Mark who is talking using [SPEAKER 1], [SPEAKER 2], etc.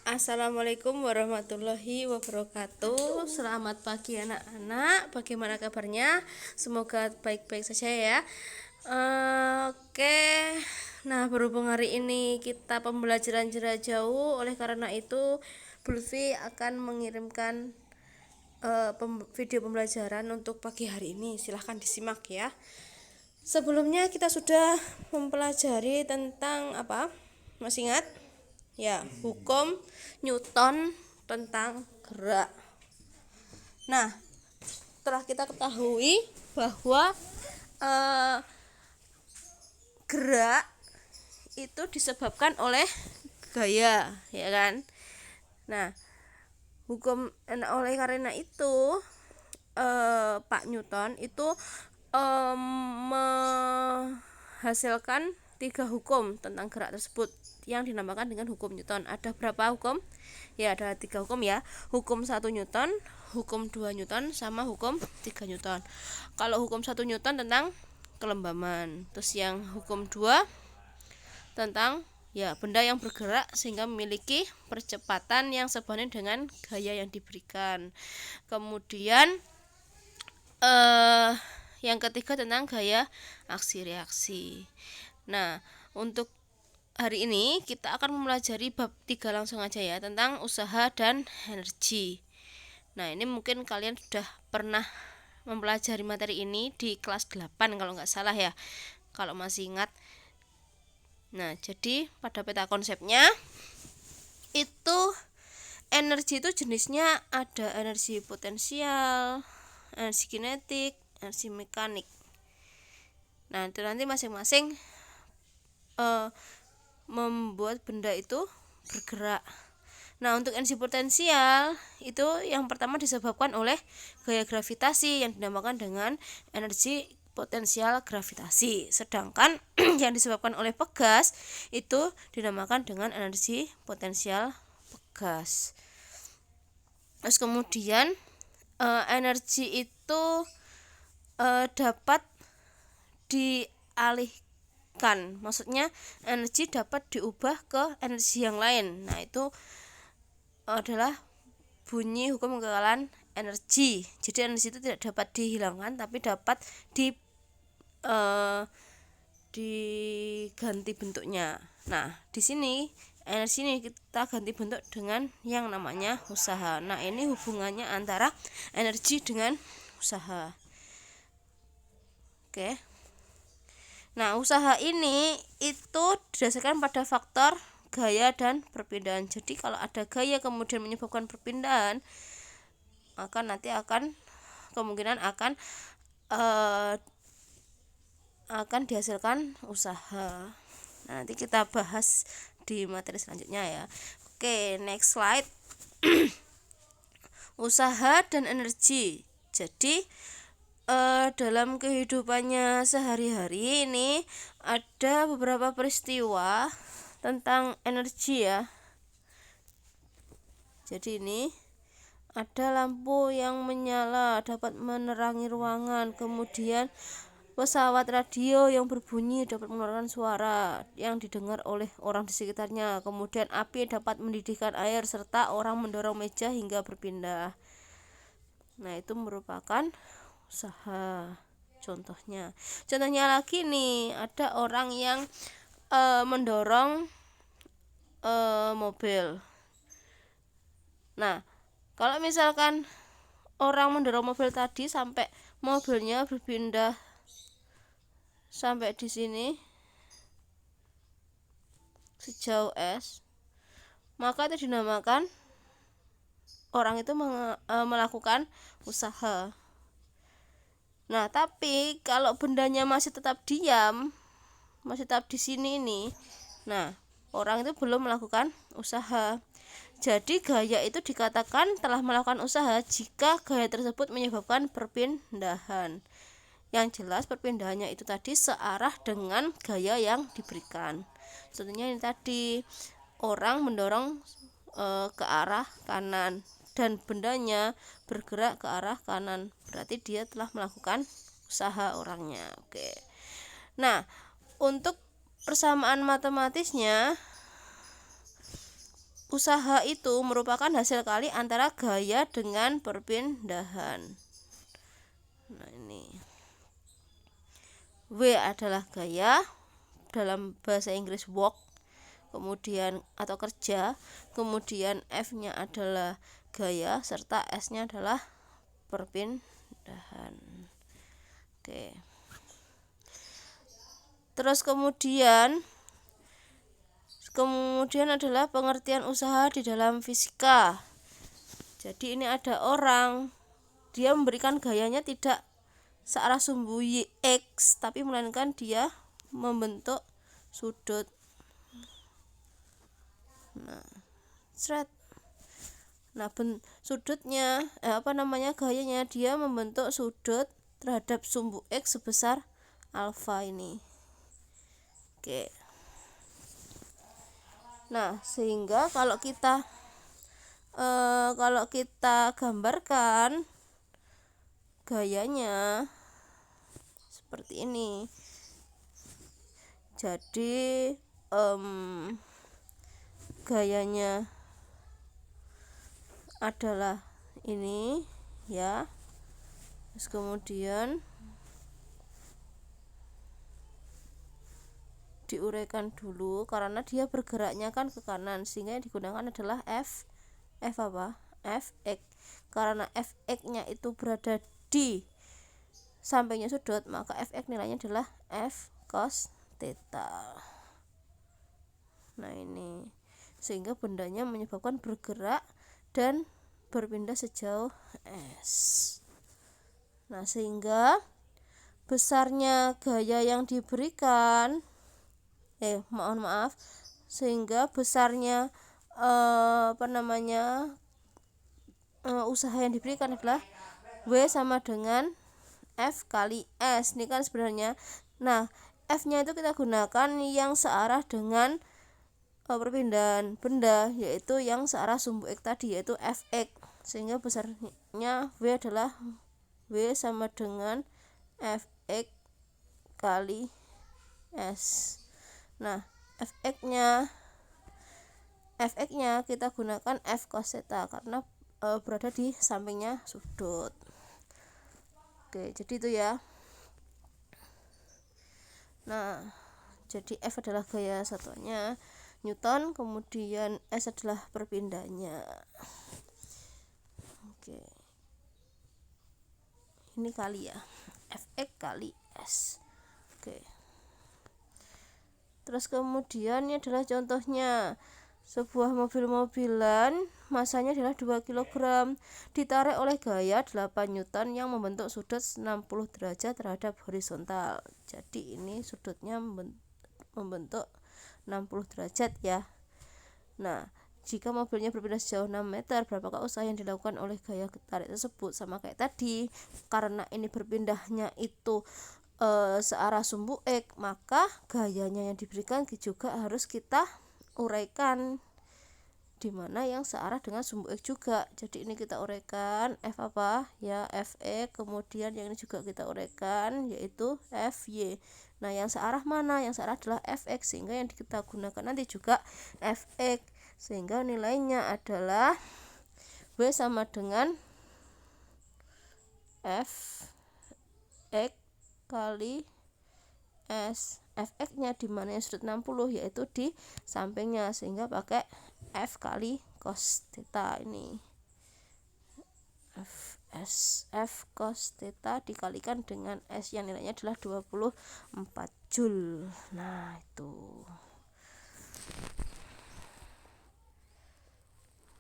[SPEAKER 1] Assalamualaikum warahmatullahi wabarakatuh. Selamat pagi anak-anak. Bagaimana kabarnya? Semoga baik-baik saja ya. Oke. Nah, berhubung hari ini kita pembelajaran jarak jauh, oleh karena itu Bulfi akan mengirimkan video pembelajaran untuk pagi hari ini. Silahkan disimak ya. Sebelumnya kita sudah mempelajari tentang apa? Masih ingat? Ya, hukum Newton tentang gerak. Nah, setelah kita ketahui bahwa gerak itu disebabkan oleh gaya, ya kan? Nah, oleh karena itu Pak Newton itu menghasilkan 3 hukum tentang gerak tersebut yang dinamakan dengan hukum Newton. Ada berapa hukum? Ya, ada 3 hukum ya. Hukum 1 Newton, hukum 2 Newton, sama hukum 3 Newton. Kalau hukum 1 Newton tentang kelembaman, terus yang hukum 2 tentang ya benda yang bergerak sehingga memiliki percepatan yang sebanding dengan gaya yang diberikan. Kemudian yang ketiga tentang gaya aksi reaksi. Nah, untuk hari ini kita akan mempelajari bab 3 langsung aja ya, tentang usaha dan energi. Nah, ini mungkin kalian sudah pernah mempelajari materi ini di kelas 8 kalau nggak salah ya, kalau masih ingat. Nah, jadi pada peta konsepnya itu energi itu jenisnya ada energi potensial, energi kinetik, energi mekanik. Nah, itu nanti masing-masing membuat benda itu bergerak. Nah, untuk energi potensial itu yang pertama disebabkan oleh gaya gravitasi yang dinamakan dengan energi potensial gravitasi. Sedangkan yang disebabkan oleh pegas itu dinamakan dengan energi potensial pegas. Terus kemudian energi itu dapat dialihkan, maksudnya energi dapat diubah ke energi yang lain. Nah, itu adalah bunyi hukum kekekalan energi. Jadi energi itu tidak dapat dihilangkan tapi dapat diganti bentuknya. Nah, di sini energi ini kita ganti bentuk dengan yang namanya usaha. Nah, ini hubungannya antara energi dengan usaha. Oke. Nah, usaha ini itu didasarkan pada faktor gaya dan perpindahan. Jadi kalau ada gaya kemudian menyebabkan perpindahan, maka nanti kemungkinan akan dihasilkan usaha. Nah, nanti kita bahas di materi selanjutnya ya. Oke, next slide. Usaha dan energi. Jadi dalam kehidupannya sehari-hari ini ada beberapa peristiwa tentang energi ya. Jadi ini ada lampu yang menyala dapat menerangi ruangan, kemudian pesawat radio yang berbunyi dapat mengeluarkan suara yang didengar oleh orang di sekitarnya, kemudian api dapat mendidihkan air, serta orang mendorong meja hingga berpindah. Nah, itu merupakan usaha. Contohnya lagi nih, ada orang yang mendorong mobil. Nah, kalau misalkan orang mendorong mobil tadi sampai mobilnya berpindah sampai di sini sejauh S, maka itu dinamakan orang itu melakukan usaha. Nah, tapi kalau bendanya masih tetap diam, masih tetap di sini nih, nah orang itu belum melakukan usaha. Jadi gaya itu dikatakan telah melakukan usaha jika gaya tersebut menyebabkan perpindahan. Yang jelas perpindahannya itu tadi searah dengan gaya yang diberikan. Contohnya ini tadi, orang mendorong ke arah kanan dan bendanya bergerak ke arah kanan, berarti dia telah melakukan usaha orangnya. Oke. Nah, untuk persamaan matematisnya usaha itu merupakan hasil kali antara gaya dengan perpindahan. Nah, ini W adalah gaya dalam bahasa Inggris work, kemudian atau kerja, kemudian F-nya adalah gaya serta S-nya adalah perpindahan. Oke. Terus kemudian adalah pengertian usaha di dalam fisika. Jadi ini ada orang, dia memberikan gayanya tidak searah sumbu X, tapi melainkan dia membentuk sudut. Nah, sudutnya gayanya dia membentuk sudut terhadap sumbu X sebesar alfa ini. Oke. Nah, sehingga kalau kita gambarkan gayanya seperti ini. Jadi gayanya adalah ini ya. Terus kemudian diuraikan dulu karena dia bergeraknya kan ke kanan, sehingga yang digunakan adalah Fx. Karena Fx-nya itu berada di sampingnya sudut, maka Fx nilainya adalah F cos theta. Nah, ini sehingga bendanya menyebabkan bergerak dan berpindah sejauh S. Nah, sehingga besarnya gaya yang diberikan sehingga besarnya usaha yang diberikan adalah W sama dengan F kali S. Ini kan sebenarnya, nah, F-nya itu kita gunakan yang searah dengan perpindahan benda, yaitu yang searah sumbu X tadi, yaitu Fx, sehingga besarnya W adalah W sama dengan Fx kali S. Nah, Fx-nya kita gunakan F cos theta karena berada di sampingnya sudut. Oke, jadi itu ya. Nah, jadi F adalah gaya satuannya Newton, kemudian S adalah perpindahnya. Oke. Ini kali ya. Fx kali S. Oke. Terus kemudian ini adalah contohnya. Sebuah mobil-mobilan masanya adalah 2 kg ditarik oleh gaya 8 Newton yang membentuk sudut 60 derajat terhadap horizontal. Jadi ini sudutnya membentuk 60 derajat ya. Nah, jika mobilnya berpindah sejauh 6 meter, berapakah usaha yang dilakukan oleh gaya tarik tersebut? Sama kayak tadi, karena ini berpindahnya itu searah sumbu X, maka gayanya yang diberikan juga harus kita uraikan, dimana yang searah dengan sumbu X juga. Jadi ini kita uraikan F Fx, kemudian yang ini juga kita uraikan yaitu Fy. Nah, yang searah mana? Yang searah adalah Fx, sehingga yang kita gunakan nanti juga Fx, sehingga nilainya adalah W sama dengan Fx kali S. Fx-nya di mana yang sudut 60, yaitu di sampingnya, sehingga pakai F kali cos theta ini. F cos theta dikalikan dengan S yang nilainya adalah 24 Joule. Nah, itu.